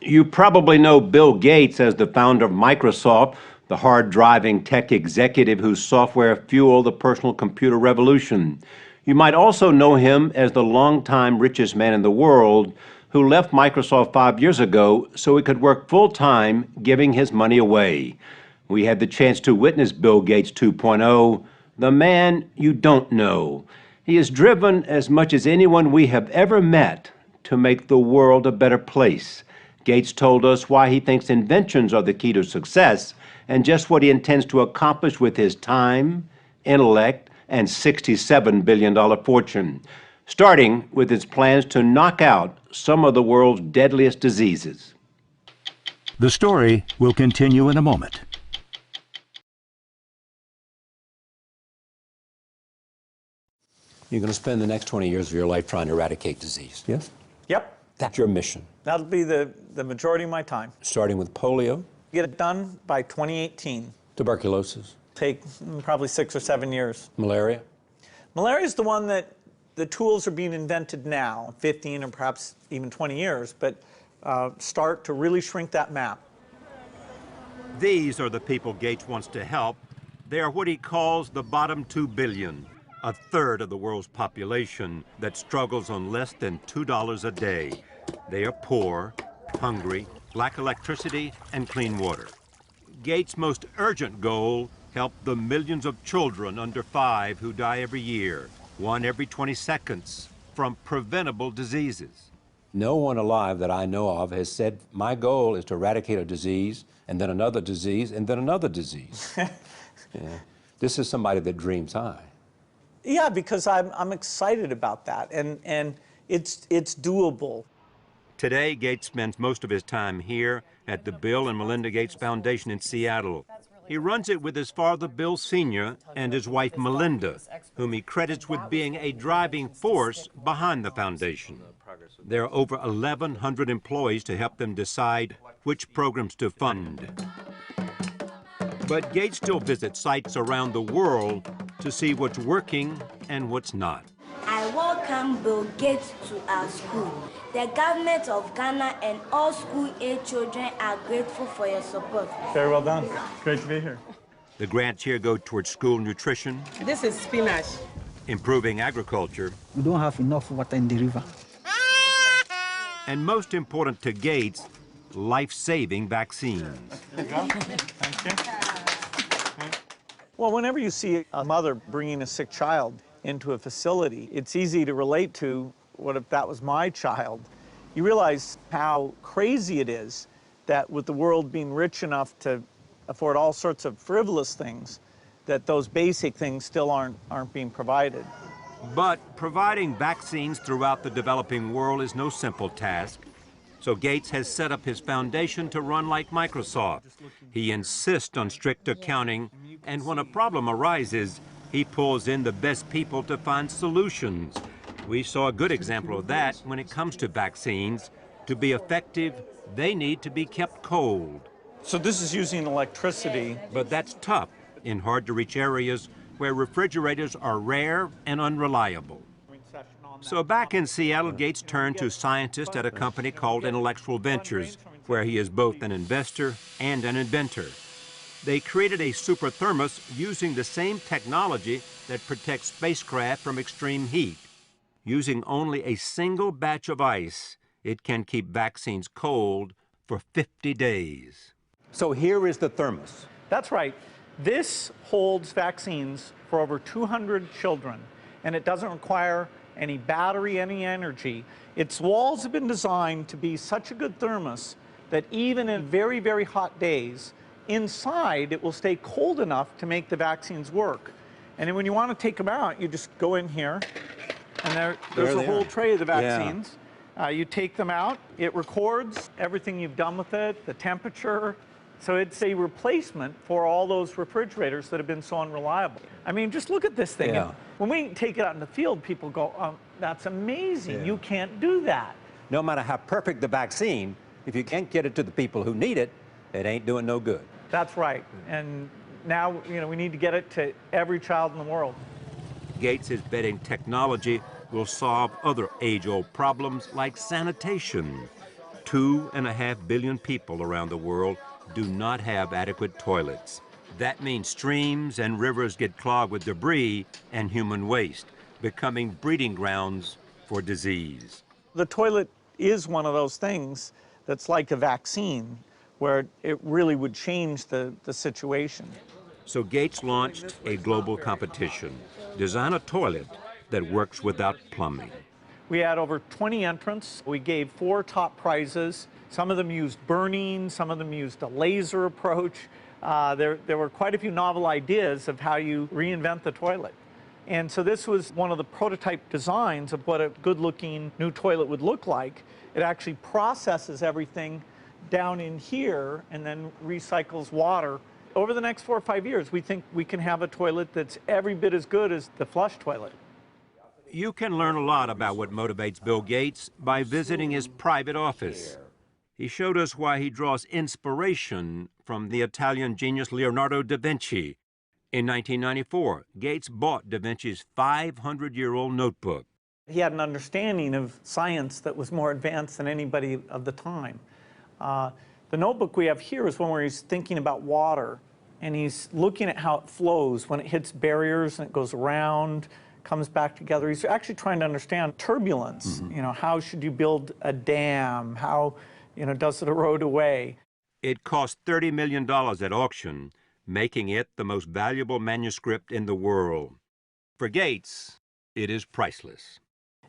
You probably know Bill Gates as the founder of Microsoft, the hard-driving tech executive whose software fueled the personal computer revolution. You might also know him as the longtime richest man in the world who left Microsoft 5 years ago so he could work full-time, giving his money away. We had the chance to witness Bill Gates 2.0, the man you don't know. He is driven as much as anyone we have ever met to make the world a better place. Gates told us why he thinks inventions are the key to success and just what he intends to accomplish with his time, intellect, and $67 billion fortune, starting with his plans to knock out some of the world's deadliest diseases. The story will continue in a moment. You're going to spend the next 20 years of your life trying to eradicate disease, yes? Yep. That's your mission. That'll be the majority of my time. Starting with polio, Get it done by 2018. tuberculosis, Take probably 6 or 7 years. malaria. Malaria is the one that the tools are being invented now, 15 or perhaps even 20 years, but start to really shrink that map. These are the people Gates wants to help. They are what he calls the bottom 2 billion, a third of the world's population that struggles on less than $2 a day. They are poor, hungry, lack electricity and clean water. Gates' most urgent goal: help the millions of children under 5 who die every year, 1 every 20 seconds, from preventable diseases. No one alive that I know of has said, my goal is to eradicate a disease, and then another disease, and then another disease. Yeah. This is somebody that dreams high. Yeah, because I'm excited about that, and it's doable. Today, Gates spends most of his time here at the Bill and Melinda Gates Foundation in Seattle. He runs it with his father, Bill Sr., and his wife, Melinda, whom he credits with being a driving force behind the foundation. There are over 1,100 employees to help them decide which programs to fund. But Gates still visits sites around the world to see what's working and what's not. I welcome Bill Gates to our school. The government of Ghana and all school-age children are grateful for your support. Very well done. Great to be here. The grants here go towards school nutrition, This is spinach. improving agriculture, We don't have enough water in the river. and most important to Gates, life-saving vaccines. There you go. Thank you. Well, whenever you see a mother bringing a sick child into a facility, it's easy to relate to, what if that was my child? You realize how crazy it is that with the world being rich enough to afford all sorts of frivolous things, that those basic things still aren't being provided. But providing vaccines throughout the developing world is no simple task. So Gates has set up his foundation to run like Microsoft. He insists on strict accounting, and when a problem arises, he pulls in the best people to find solutions. We saw a good example of that when it comes to vaccines. To be effective, they need to be kept cold. So this is using electricity. But that's tough in hard-to-reach areas where refrigerators are rare and unreliable. So back in Seattle, Gates turned to scientists at a company called Intellectual Ventures, where he is both an investor and an inventor. They created a super thermos using the same technology that protects spacecraft from extreme heat. Using only a single batch of ice, it can keep vaccines cold for 50 days. So here is the thermos. That's right. This holds vaccines for over 200 children, and it doesn't require any battery, any energy. Its walls have been designed to be such a good thermos that even in very, very hot days, inside it will stay cold enough to make the vaccines work. And then when you want to take them out, you just go in here, and there's a whole tray of the vaccines. Yeah. You take them out, it records everything you've done with it, the temperature. So it's a replacement for all those refrigerators that have been so unreliable. I mean, just look at this thing. Yeah. When we take it out in the field, people go, oh, that's amazing. Yeah. You can't do that. No matter how perfect the vaccine, if you can't get it to the people who need it, it ain't doing no good. That's right. And now, we need to get it to every child in the world. Gates is betting technology will solve other age-old problems like sanitation. 2.5 billion people around the world do not have adequate toilets. That means streams and rivers get clogged with debris and human waste, becoming breeding grounds for disease. The toilet is one of those things that's like a vaccine, where it really would change the situation. So Gates launched a global competition. Design a toilet that works without plumbing. We had over 20 entrants. We gave 4 top prizes. Some of them used burning, some of them used a laser approach. There were quite a few novel ideas of how you reinvent the toilet. And so this was one of the prototype designs of what a good-looking new toilet would look like. It actually processes everything down in here and then recycles water. Over the next 4 or 5 years, we think we can have a toilet that's every bit as good as the flush toilet. You can learn a lot about what motivates Bill Gates by visiting his private office. He showed us why he draws inspiration from the Italian genius Leonardo da Vinci. In 1994, Gates bought da Vinci's 500-year-old notebook. He had an understanding of science that was more advanced than anybody of the time. The notebook we have here is one where he's thinking about water, and he's looking at how it flows when it hits barriers and it goes around, comes back together. He's actually trying to understand turbulence. You know, how should you build a dam? How, does it erode away? It cost $30 million at auction, making it the most valuable manuscript in the world. For Gates, it is priceless.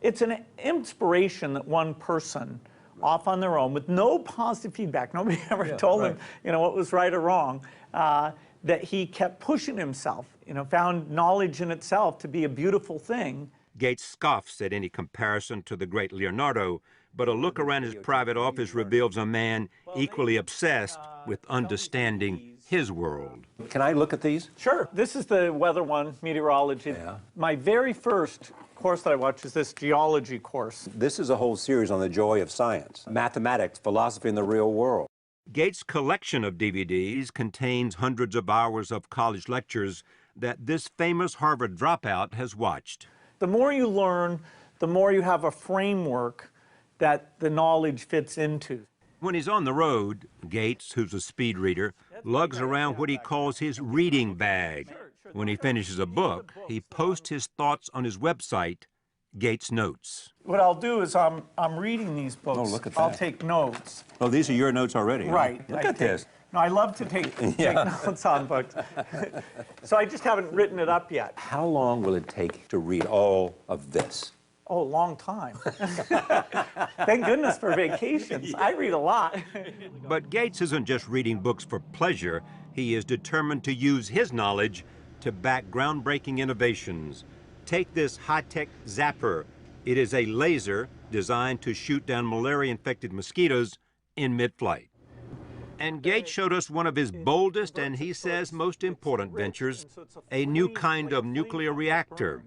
It's an inspiration that one person, off on their own, with no positive feedback, nobody ever told him, what was right or wrong, that he kept pushing himself, found knowledge in itself to be a beautiful thing. Gates scoffs at any comparison to the great Leonardo, but a look around his private office reveals a man equally obsessed with understanding his world. Can I look at these? Sure. This is the weather one, meteorology. My very first course that I watched is this geology course. This is a whole series on the joy of science, mathematics, philosophy, and the real world. Gates' collection of DVDs contains hundreds of hours of college lectures that this famous Harvard dropout has watched. The more you learn, the more you have a framework that the knowledge fits into. When he's on the road, Gates, who's a speed reader, lugs around what he calls his reading bag. When he finishes a book, he posts his thoughts on his website, Gates Notes. What I'll do is I'm reading these books. Oh, look at that. I'll take notes. Oh, these are your notes already? Huh? Right. Look at this. No, I love to take notes on books. So I just haven't written it up yet. How long will it take to read all of this? Oh, a long time. Thank goodness for vacations. I read a lot. But Gates isn't just reading books for pleasure. He is determined to use his knowledge to back groundbreaking innovations. Take this high-tech zapper. It is a laser designed to shoot down malaria-infected mosquitoes in mid-flight. And Gates showed us one of his boldest and, he says, most important ventures, a new kind of nuclear reactor.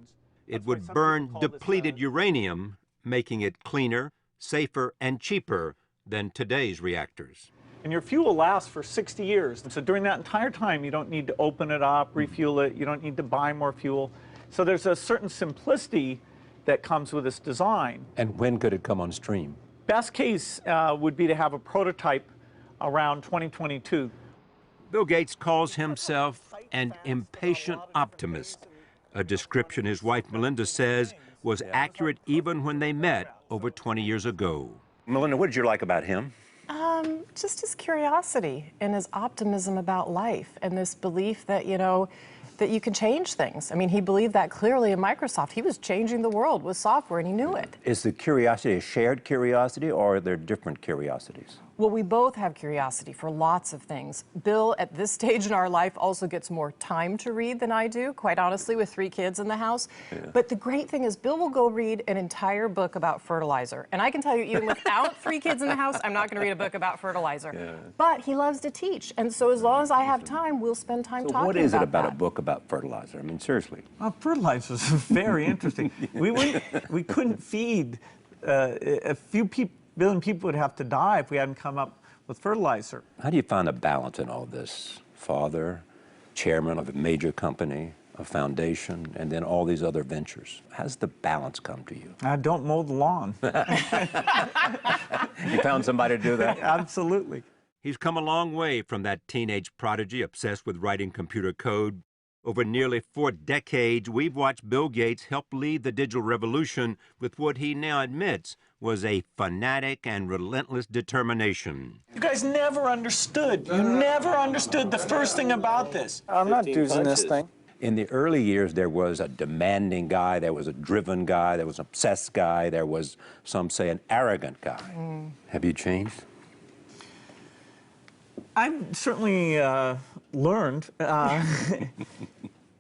It would burn depleted uranium, making it cleaner, safer, and cheaper than today's reactors. And your fuel lasts for 60 years. So during that entire time, you don't need to open it up, refuel it, you don't need to buy more fuel. So there's a certain simplicity that comes with this design. And when could it come on stream? Best case would be to have a prototype around 2022. Bill Gates calls himself an impatient optimist, a description his wife Melinda says was accurate even when they met over 20 years ago. Melinda, what did you like about him? Just his curiosity and his optimism about life and this belief that, that you can change things. I mean, he believed that clearly in Microsoft. He was changing the world with software, and he knew it. Is the curiosity a shared curiosity, or are there different curiosities? Well, we both have curiosity for lots of things. Bill, at this stage in our life, also gets more time to read than I do, quite honestly, with 3 kids in the house. Yeah. But the great thing is Bill will go read an entire book about fertilizer. And I can tell you, even without 3 kids in the house, I'm not going to read a book about fertilizer. Yeah. But he loves to teach. And so as long as I have time, we'll spend time talking about that. What is it about a book about fertilizer? I mean, seriously. Fertilizer is very interesting. We couldn't feed a few billion people would have to die if we hadn't come up with fertilizer. How do you find a balance in all this? Father, chairman of a major company, a foundation, and then all these other ventures. How does the balance come to you? I don't mow the lawn. You found somebody to do that? Absolutely. He's come a long way from that teenage prodigy obsessed with writing computer code. Over nearly 4 decades, we've watched Bill Gates help lead the digital revolution with what he now admits was a fanatic and relentless determination. You guys never understood. You never understood the first thing about this. I'm not using this thing. In the early years, there was a demanding guy, there was a driven guy, there was an obsessed guy, there was, some say, an arrogant guy. Have you changed? I've certainly learned.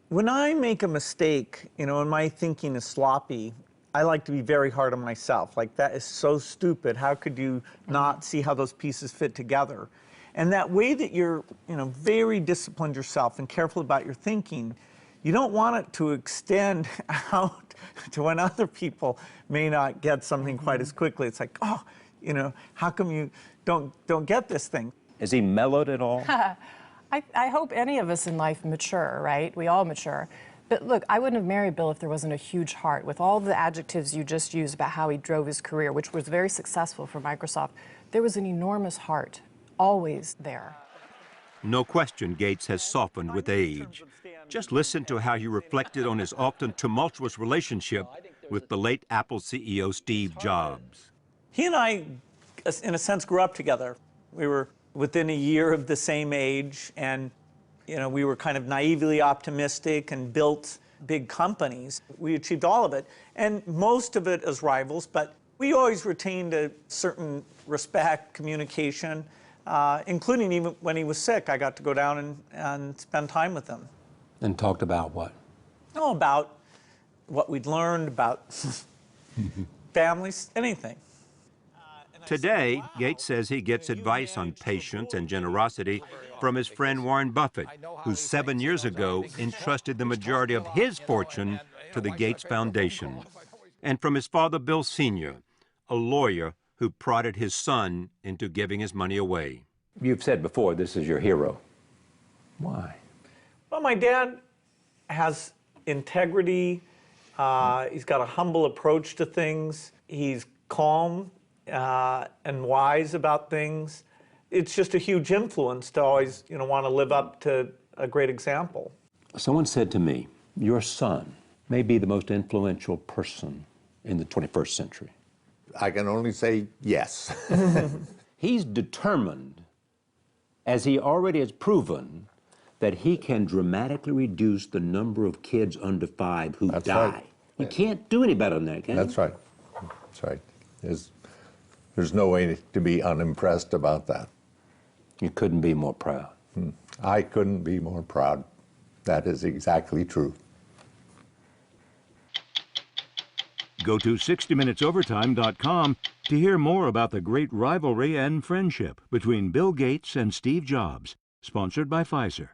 When I make a mistake, you know, and my thinking is sloppy, I like to be very hard on myself. Like, that is so stupid. How could you not see how those pieces fit together? And that way that you're, you know, very disciplined yourself and careful about your thinking, you don't want it to extend out to when other people may not get something quite as quickly. It's like, oh, you know, how come you don't get this thing? Is he mellowed at all? I hope any of us in life mature, right? We all mature. But look, I wouldn't have married Bill if there wasn't a huge heart. With all the adjectives you just used about how he drove his career, which was very successful for Microsoft, there was an enormous heart, always there. No question Gates has softened with age. Just listen to how he reflected on his often tumultuous relationship with the late Apple CEO Steve Jobs. He and I, in a sense, grew up together. We were within a year of the same age, and you know, we were kind of naively optimistic and built big companies. We achieved all of it, and most of it as rivals, but we always retained a certain respect, communication, including even when he was sick. I got to go down and spend time with him. And talked about what? Oh, about what we'd learned, about families, anything. Today, Gates says he gets advice on patience and generosity from his friend Warren Buffett, who 7 years ago entrusted the majority of his fortune to the Gates Foundation, and from his father, Bill Sr., a lawyer who prodded his son into giving his money away. You've said before this is your hero. Why? Well, my dad has integrity. He's got a humble approach to things. He's calm and wise about things. It's just a huge influence to always, you know, want to live up to a great example. Someone said to me, your son may be the most influential person in the 21st century. I can only say yes. He's determined, as he already has proven, that he can dramatically reduce the number of kids under 5 who die. Right. He can't do any better than that, can he? That's right. That's right. There's no way to be unimpressed about that. You couldn't be more proud. I couldn't be more proud. That is exactly true. Go to 60minutesovertime.com to hear more about the great rivalry and friendship between Bill Gates and Steve Jobs, sponsored by Pfizer.